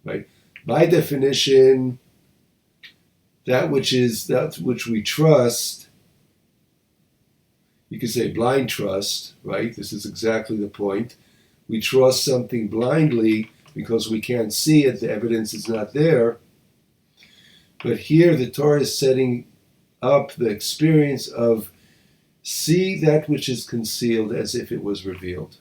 right? By definition, that which we trust, you could say blind trust, right? This is exactly the point. We trust something blindly because we can't see it, the evidence is not there. But here the Torah is setting up the experience of see that which is concealed as if it was revealed.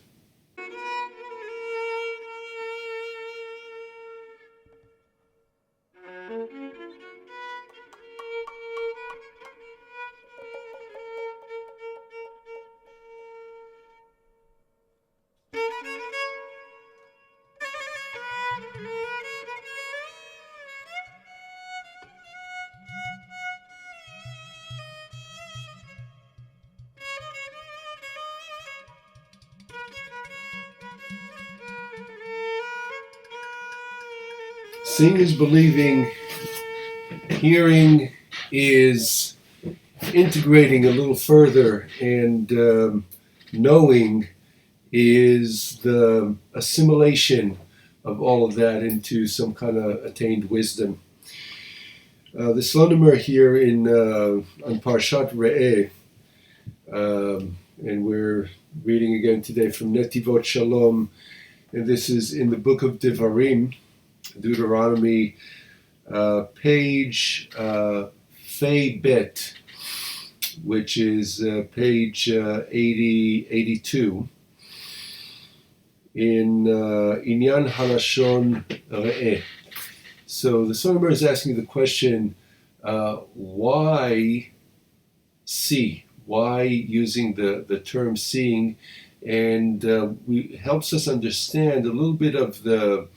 Seeing is believing, hearing is integrating a little further, and knowing is the assimilation of all of that into some kind of attained wisdom. The Slonimer here on Parshat Re'eh, and we're reading again today from Netivot Shalom, and this is in the book of Devarim, Deuteronomy, page Fei Bet, which is page 82, in Inyan Halashon Re'eh. So the Slonimer is asking the question, why see? Why using the term seeing? And helps us understand a little bit of the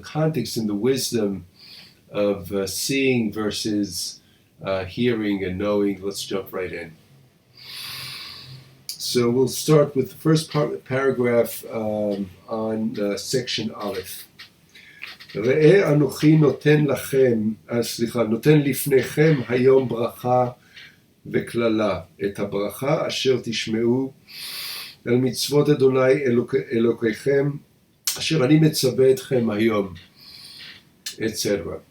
context and the wisdom of seeing versus hearing and knowing. Let's jump right in. So we'll start with the first paragraph on section Aleph. ראה אנוכי נותן לפניכם היום ברכה וקללה, את הברכה אשר תשמעו על מצוות אדוני אלוקיכם, אשר אני מצווה אתכם היום, etc.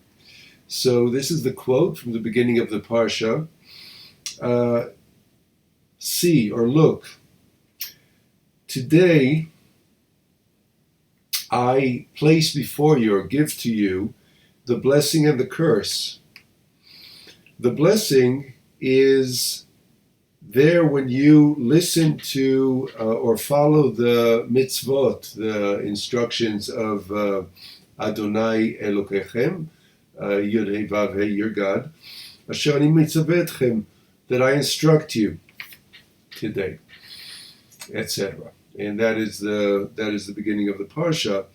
So this is the quote from the beginning of the Parsha. See or look. Today, I place before you or give to you the blessing and the curse. The blessing is there when you listen to or follow the mitzvot, the instructions of Adonai Elokechem, Yod Hei Vav Hei, your God, Asher Ani Mitzaveh Etchem, that I instruct you today, etc. And that is the beginning of the parsha.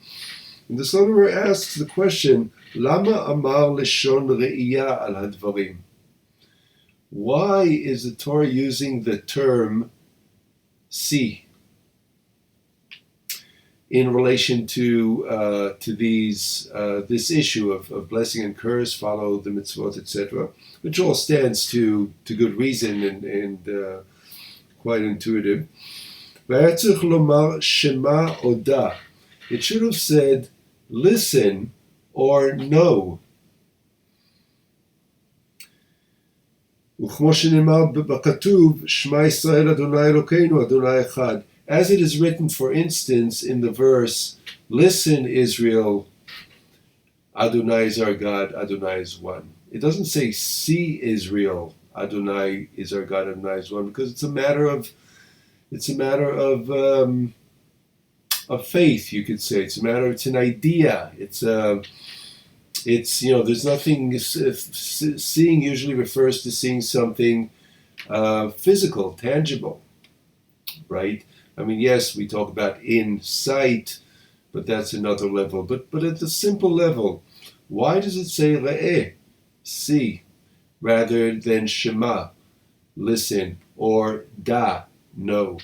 And the Slonimer asks the question, Lama amar leshon re'iyah al hadvarim? Why is the Torah using the term see in relation to this issue of blessing and curse, follow the mitzvot, etc., which all stands to good reason and quite intuitive. It should have said listen or know. As it is written, for instance, in the verse, listen, Israel, Adonai is our God, Adonai is one. It doesn't say, see, Israel, Adonai is our God, Adonai is one, because it's a matter of faith, you could say. It's an idea. It's there's nothing. Seeing usually refers to seeing something physical, tangible, right? I mean, yes, we talk about insight, but that's another level. But at the simple level, why does it say re'eh, see, rather than shema, listen, or da, know?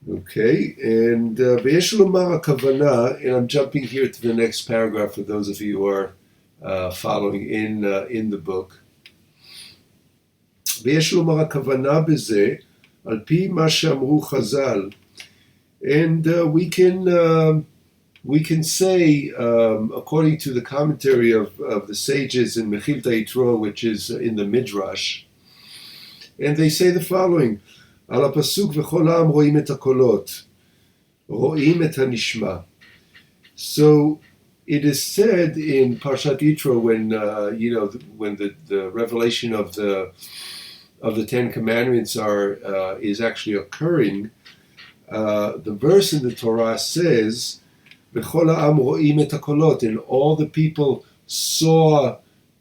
Okay, and ויש לומר הכוונה, and I'm jumping here to the next paragraph for those of you who are following in the book. ויש לומר הכוונה בזה, על פי מה שאמרו חז"ל, And we can say, according to the commentary of the sages in Mechilta Yitro, which is in the Midrash, and they say the following: Al הפסוק וכל העם רואים את הקולות, רואים את הנשמע. So it is said in Parshat Yitro when when the revelation of the Ten Commandments is actually occurring. The verse in the Torah says, "V'chol ha'am ro'im et hakolot," and all the people saw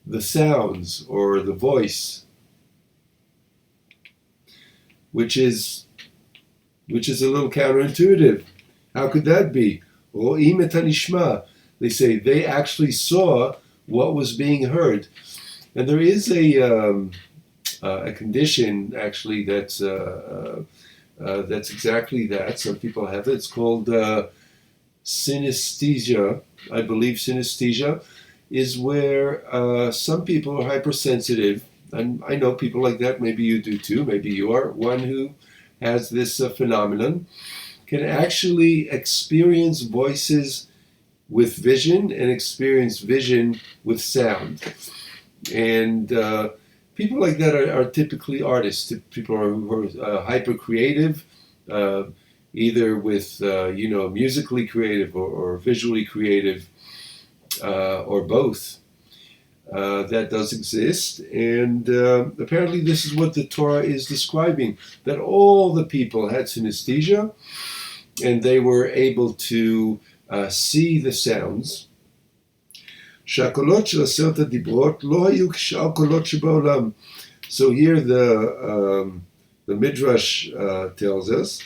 the sounds or the voice, which is a little counterintuitive. How could that be? Ro'im et hanishma. They say they actually saw what was being heard, and there is a condition actually that's exactly that. Some people have it. It's called synesthesia. I believe synesthesia is where some people are hypersensitive, and I know people like that. Maybe you do too. Maybe you are one who has this phenomenon, can actually experience voices with vision and experience vision with sound. And people like that are typically artists. People who are hyper creative, either with musically creative or visually creative, or both. That does exist, and apparently this is what the Torah is describing, that all the people had synesthesia, and they were able to see the sounds. שהקולות של 10 הדיברות לא היו כשאר קולות שבעולם. So here the Midrash tells us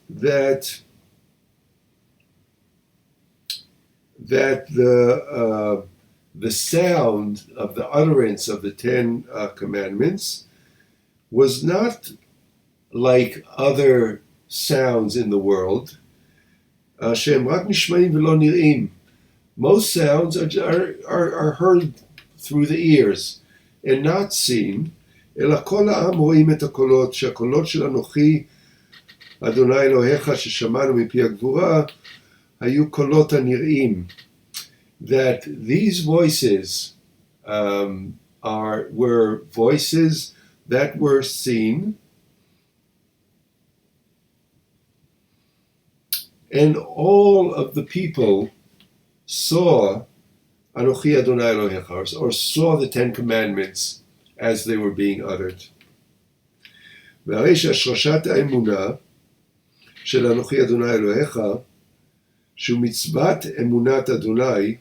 that the sound of the utterance of the Ten Commandments was not like other sounds in the world. שהם רק נשמעים ולא נראים. Most sounds are heard through the ears and not seen. אלא כל העם רואים את הקולות, שהקולות של אנוכי, אדוני אלוהיך ששמענו מפי הגבורה, היו קולות הנראים. That these voices were voices that were seen, and all of the people saw Anochi Adonai Elohecha, or saw the Ten Commandments as they were being uttered. והרי שהשרשת האמונה של אנוכי אדוני אלוהיך, שהוא מצוות אמונת אדוני,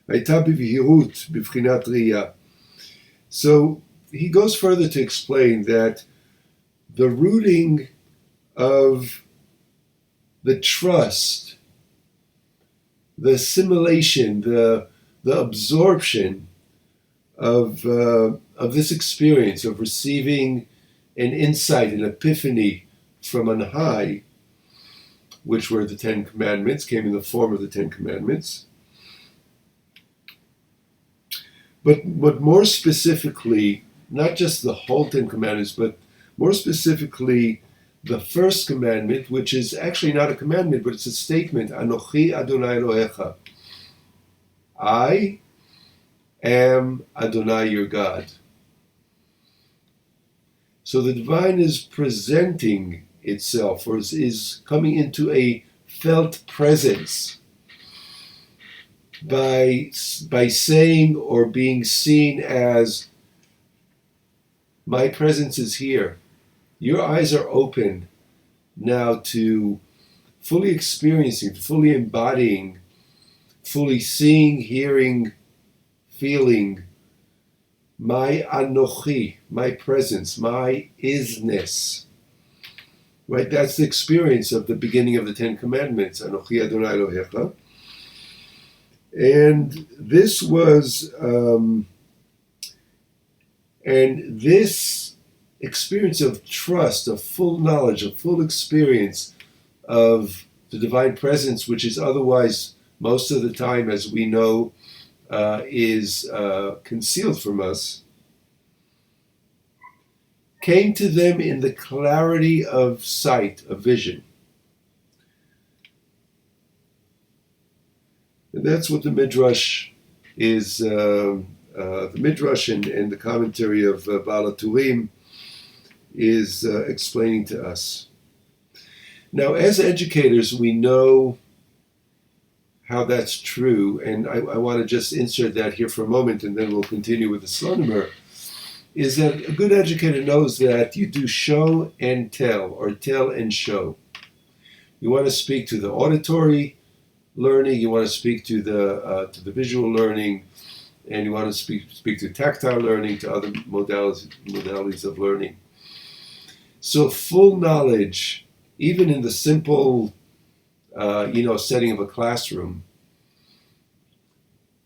הייתה בבהירות בבחינת ראייה. So he goes further to explain that the rooting of the trust, the assimilation, the absorption of this experience of receiving an insight, an epiphany from on high, which were the Ten Commandments, came in the form of the Ten Commandments. But more specifically, not just the whole Ten Commandments, but more specifically the first commandment, which is actually not a commandment, but it's a statement, Anochi Adonai Elohecha. I am Adonai your God. So the divine is presenting itself, or is coming into a felt presence by saying or being seen as, my presence is here. Your eyes are open now to fully experiencing, fully embodying, fully seeing, hearing, feeling my Anochi, my presence, my isness. Right? That's the experience of the beginning of the Ten Commandments, Anochi Adonai Elohecha. And this was, and this experience of trust, of full knowledge, of full experience of the divine presence, which is otherwise most of the time, as we know, is concealed from us, came to them in the clarity of sight, of vision. And that's what the Midrash is, the Midrash and the commentary of Baal HaTurim is explaining to us. Now, as educators, we know how that's true, and I want to just insert that here for a moment, and then we'll continue with the Slonimer, is that a good educator knows that you do show and tell, or tell and show. You want to speak to the auditory learning, you want to speak to the visual learning, and you want to speak to tactile learning, to other modalities of learning. So full knowledge, even in the simple setting of a classroom,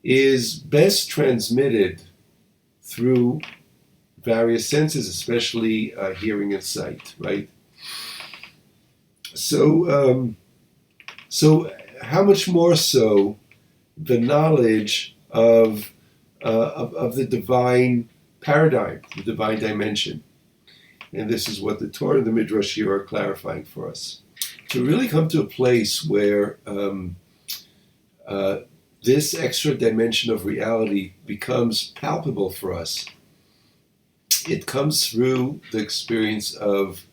is best transmitted through various senses, especially hearing and sight, right? So how much more so the knowledge of the divine paradigm, the divine dimension. And this is what the Torah and the Midrash here are clarifying for us. To really come to a place where this extra dimension of reality becomes palpable for us, it comes through the experience of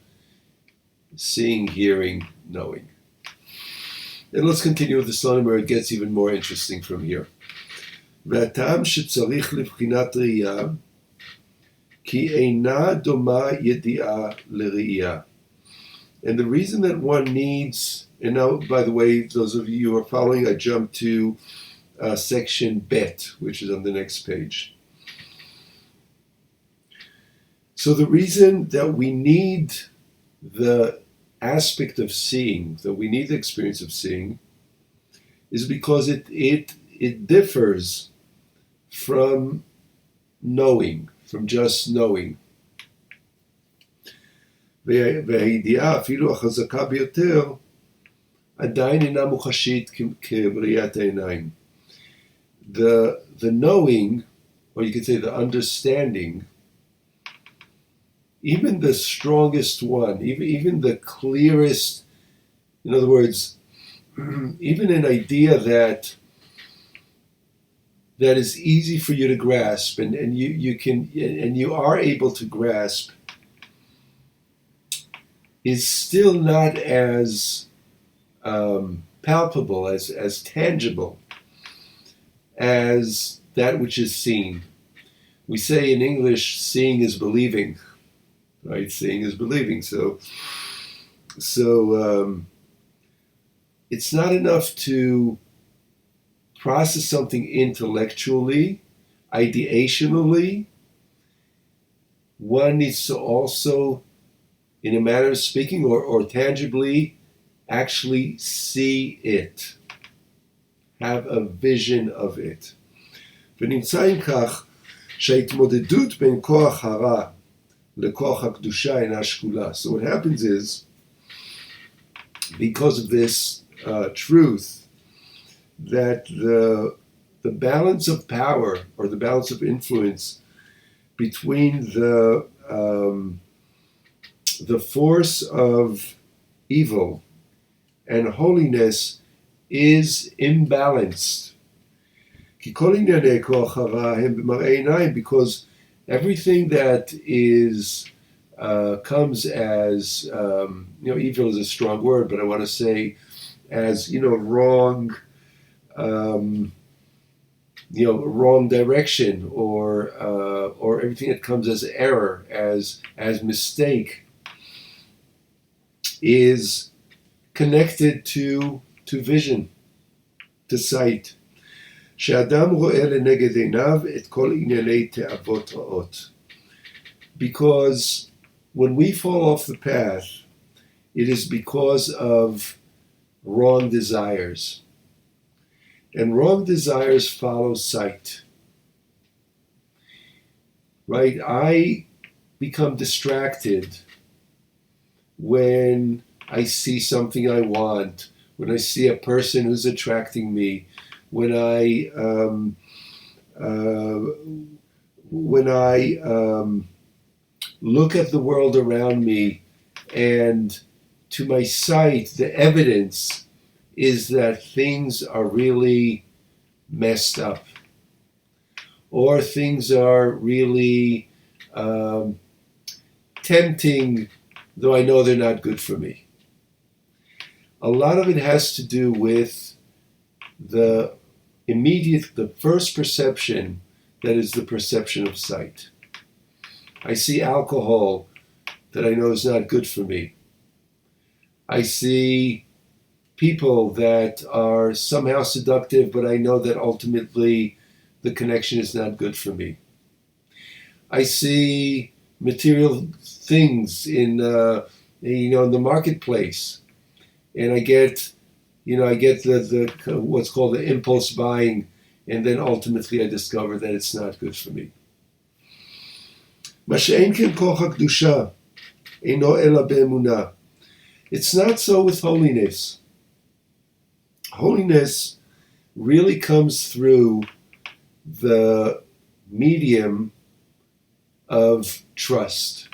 seeing, hearing, knowing. And let's continue with the Slonimer. It gets even more interesting from here. והטעם שצריך לבחינת ראייה, כי אינה דומה ידיעה לראייה. And the reason that one needs, and now, by the way, those of you who are following, I jumped to section Bet, which is on the next page. So the reason that we need the aspect of seeing, that we need the experience of seeing, is because it differs from knowing, from just knowing. והידיעה אפילו החזקה ביותר עדיין אינה מוחשית כראיית העיניים. The knowing, or you could say the understanding, even the strongest one, even the clearest, in other words, even an idea that is easy for you to grasp, and you are able to grasp, is still not as palpable, as tangible as that which is seen. We say in English, seeing is believing, right? Seeing is believing. So it's not enough to process something intellectually, ideationally. One needs to also, in a manner of speaking, or tangibly, actually see it, have a vision of it. ונמצא אם כך שההתמודדות בין כוח הרע לכוח הקדושה אינה שקולה. So what happens is, because of this truth, that the balance of power, or the balance of influence between the force of evil and holiness is imbalanced. Because everything that is comes as evil is a strong word, but I want to say as wrong, wrong direction, or everything that comes as error, as mistake, is connected to vision, to sight. שאדם רואה לנגד עיניו את כל ענייני תאוות רעות. Because when we fall off the path, it is because of wrong desires. And wrong desires follow sight. Right? I become distracted when I see something I want, when I see a person who's attracting me, when I look at the world around me, and to my sight, the evidence is that things are really messed up, or things are really tempting, though I know they're not good for me. A lot of it has to do with the first perception, that is the perception of sight. I see alcohol that I know is not good for me. I see people that are somehow seductive, but I know that ultimately the connection is not good for me. I see material things in the marketplace, and I get the what's called the impulse buying, and then ultimately I discover that it's not good for me. It's not so with holiness. Holiness really comes through the medium of trust.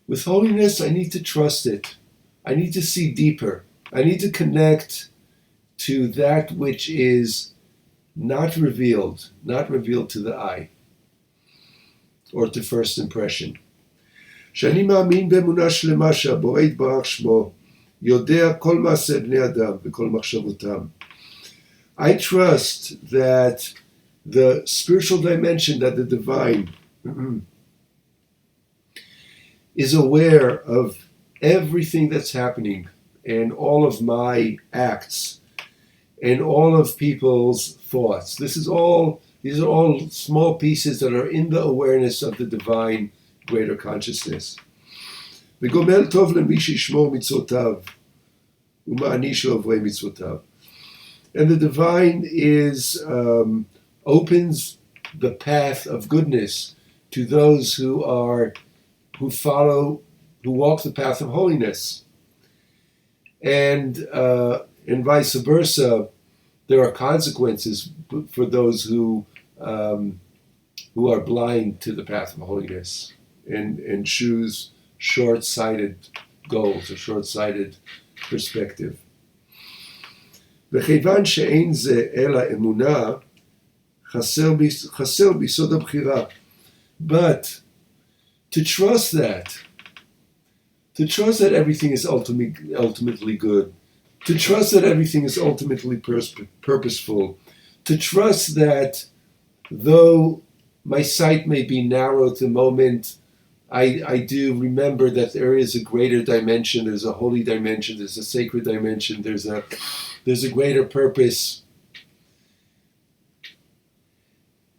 With holiness, I need to trust it. I need to see deeper. I need to connect to that which is not revealed to the eye or to first impression. שאני מאמין באמונה שלמה שהבורא יתברך שמו יודע כל מעשה בני אדם וכל מחשבותם. I trust that the spiritual dimension, that the divine is aware of everything that's happening and all of my acts and all of people's thoughts. These are all small pieces that are in the awareness of the divine greater consciousness. וגומל טוב למי שישמור מצוותיו ומעניש לעוברי מצוותיו. And the divine opens the path of goodness to those who walk the path of holiness. And vice versa, there are consequences for those who are blind to the path of holiness and choose short-sighted goals or short-sighted perspective. וכיוון שאין זה אלא אמונה, חסר ביסוד הבחירה. But to trust that everything is ultimately good, to trust that everything is ultimately purposeful, to trust that though my sight may be narrow at the moment, I do remember that there is a greater dimension, there's a holy dimension, there's a sacred dimension, there's a greater purpose.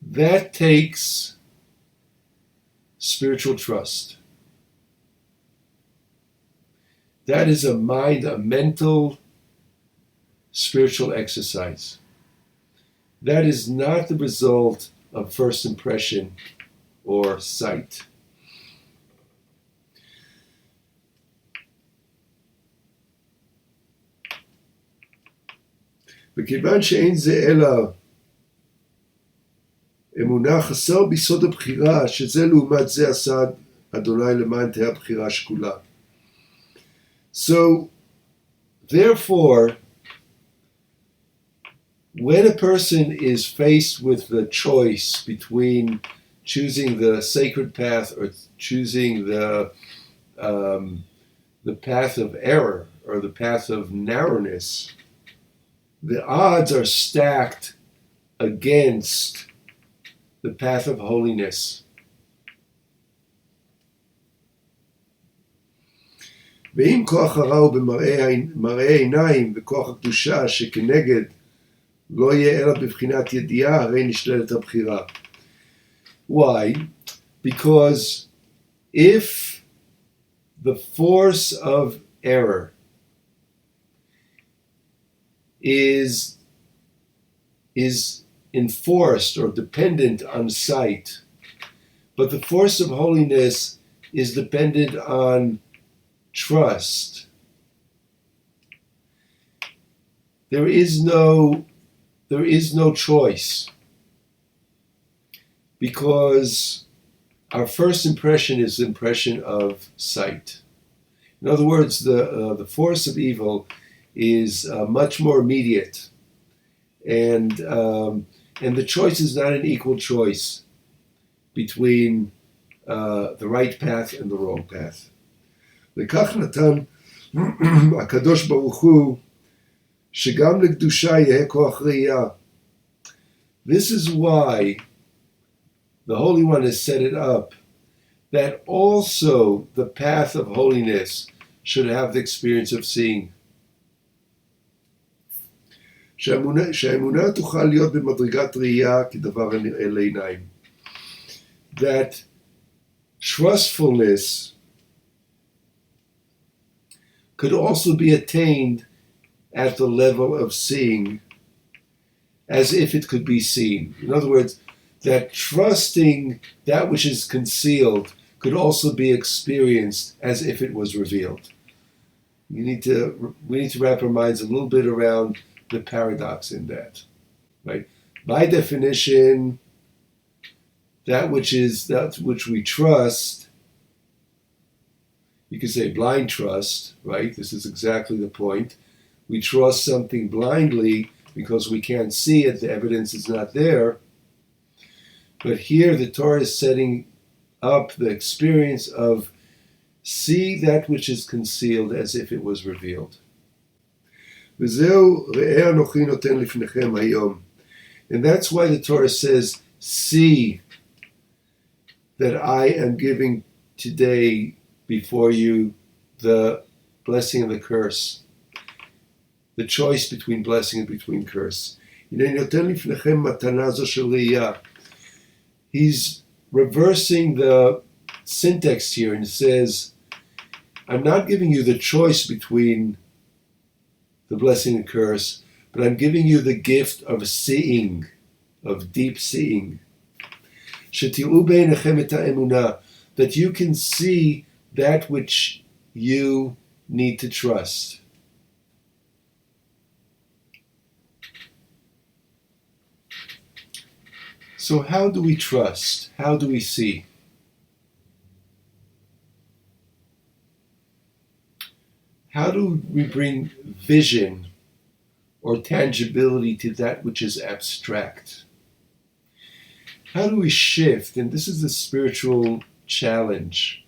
That takes spiritual trust. That is a mental, spiritual exercise. That is not the result of first impression or sight. וכיוון שאין זה אלא אמונה, חסר ביסוד הבחירה, שזה לעומת זה עשה אדוני למען תהיה הבחירה שקולה. So, therefore, when a person is faced with the choice between choosing the sacred path or choosing the path of error or the path of narrowness, the odds are stacked against the path of holiness. ואם כוח הרע הוא במראה עיניים וכוח הקדושה שכנגד לא יהיה אלא בבחינת ידיעה, הרי נשללת הבחירה. Why? Because if the force of error is enforced or dependent on sight, but the force of holiness is dependent on trust, there is no choice, because our first impression is the impression of sight. In other words, the force of evil is much more immediate and the choice is not an equal choice between the right path and the wrong path. לכך נתן הקדוש ברוך הוא שגם לקדושה יהיה כוח ראייה. This is why the Holy One has set it up, that also the path of holiness should have the experience of seeing. שהאמונה תוכל להיות במדרגת ראייה כדבר הנראה לעיניים. That trustfulness could also be attained at the level of seeing, as if it could be seen. In other words, that trusting that which is concealed could also be experienced as if it was revealed. We need to wrap our minds a little bit around the paradox in that, right? By definition, that which we trust, you could say blind trust, right? This is exactly the point. We trust something blindly because we can't see it, the evidence is not there. But here the Torah is setting up the experience of see that which is concealed as if it was revealed. And that's why the Torah says, see that I am giving today before you the blessing and the curse, the choice between blessing and between curse. He's reversing the syntax here and says, I'm not giving you the choice between the blessing and curse, but I'm giving you the gift of seeing, of deep seeing. That you can see that which you need to trust. So how do we trust? How do we see? How do we bring vision or tangibility to that which is abstract? How do we shift, and this is the spiritual challenge,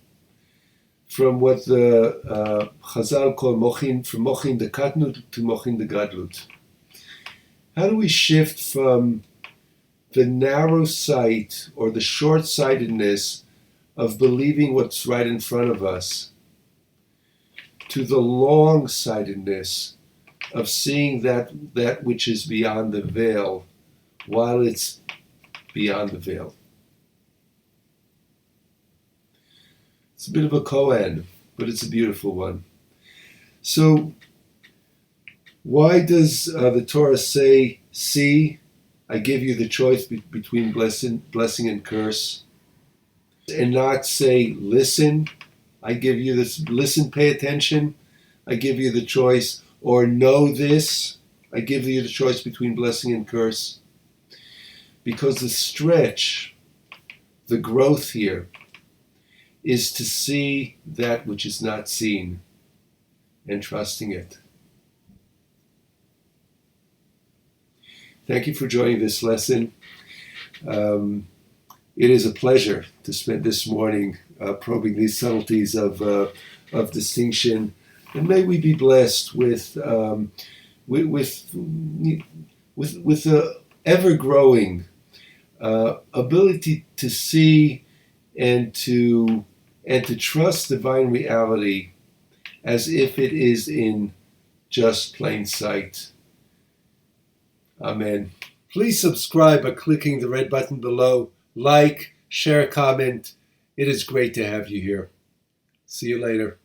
from what the Chazal call mochin, from mochin de katnut to mochin de gadlut? How do we shift from the narrow sight or the short-sightedness of believing what's right in front of us to the long-sightedness of seeing that which is beyond the veil while it's beyond the veil? It's a bit of a koan, but it's a beautiful one. So why does the Torah say, see, I give you the choice between blessing and curse, and not say, listen, I give you this, listen, pay attention, I give you the choice, or know this, I give you the choice between blessing and curse? Because the stretch, the growth here, is to see that which is not seen and trusting it. Thank you for joining this lesson. It is a pleasure to spend this morning probing these subtleties of distinction, and may we be blessed with the ever-growing ability to see and to trust divine reality as if it is in just plain sight. Amen. Please subscribe by clicking the red button below. Like, share, comment. It is great to have you here. See you later.